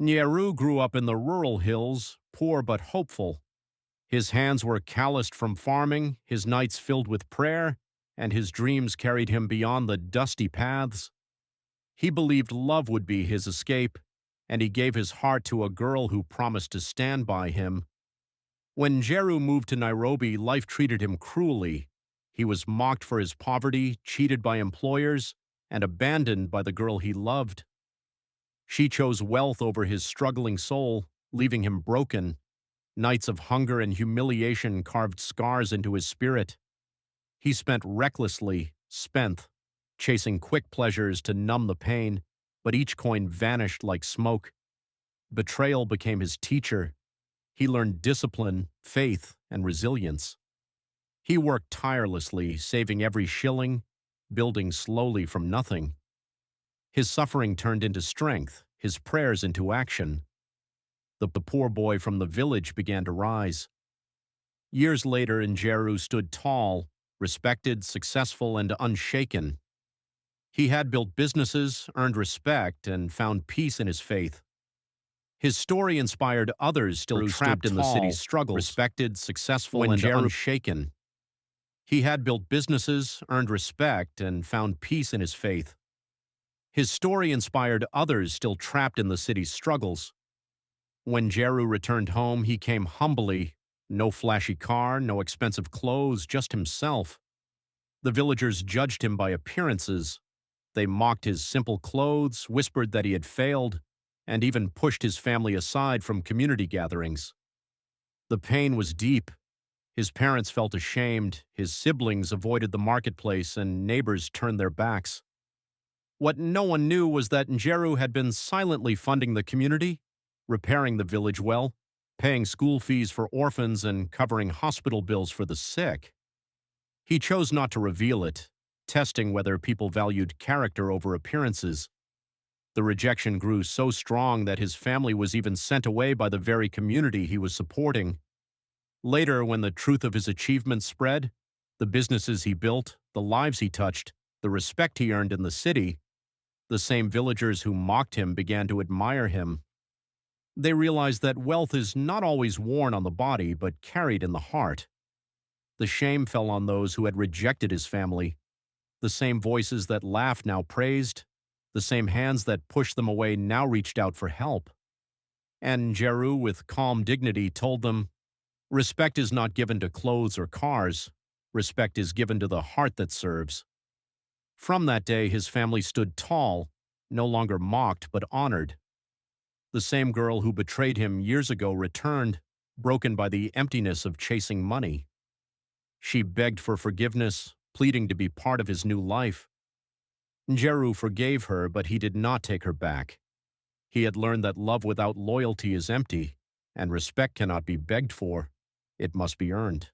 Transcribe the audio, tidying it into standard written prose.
Njeru grew up in the rural hills, poor but hopeful. His hands were calloused from farming, his nights filled with prayer, and his dreams carried him beyond the dusty paths. He believed love would be his escape, and he gave his heart to a girl who promised to stand by him. When Njeru moved to Nairobi, life treated him cruelly. He was mocked for his poverty, cheated by employers, and abandoned by the girl he loved. She chose wealth over his struggling soul, leaving him broken. Nights of hunger and humiliation carved scars into his spirit. He spent recklessly, chasing quick pleasures to numb the pain, but each coin vanished like smoke. Betrayal became his teacher. He learned discipline, faith, and resilience. He worked tirelessly, saving every shilling, building slowly from nothing. His suffering turned into strength, his prayers into action. The poor boy from the village began to rise. Years later, Njeru stood tall, respected, successful, and unshaken. He had built businesses, earned respect, and found peace in his faith. His story inspired others still trapped in the city's struggles, respected, successful, and unshaken. He had built businesses, earned respect, and found peace in his faith. His story inspired others still trapped in the city's struggles. When Njeru returned home, he came humbly. No flashy car, no expensive clothes, just himself. The villagers judged him by appearances. They mocked his simple clothes, whispered that he had failed, and even pushed his family aside from community gatherings. The pain was deep. His parents felt ashamed, his siblings avoided the marketplace, and neighbors turned their backs. What no one knew was that Njeru had been silently funding the community, repairing the village well, paying school fees for orphans, and covering hospital bills for the sick. He chose not to reveal it, testing whether people valued character over appearances. The rejection grew so strong that his family was even sent away by the very community he was supporting. Later, when the truth of his achievements spread, the businesses he built, the lives he touched, the respect he earned in the city, the same villagers who mocked him began to admire him. They realized that wealth is not always worn on the body, but carried in the heart. The shame fell on those who had rejected his family. The same voices that laughed now praised. The same hands that pushed them away now reached out for help. And Njeru, with calm dignity, told them, "Respect is not given to clothes or cars. Respect is given to the heart that serves." From that day, his family stood tall, no longer mocked but honored. The same girl who betrayed him years ago returned, broken by the emptiness of chasing money. She begged for forgiveness, pleading to be part of his new life. Njeru forgave her, but he did not take her back. He had learned that love without loyalty is empty, and respect cannot be begged for. It must be earned.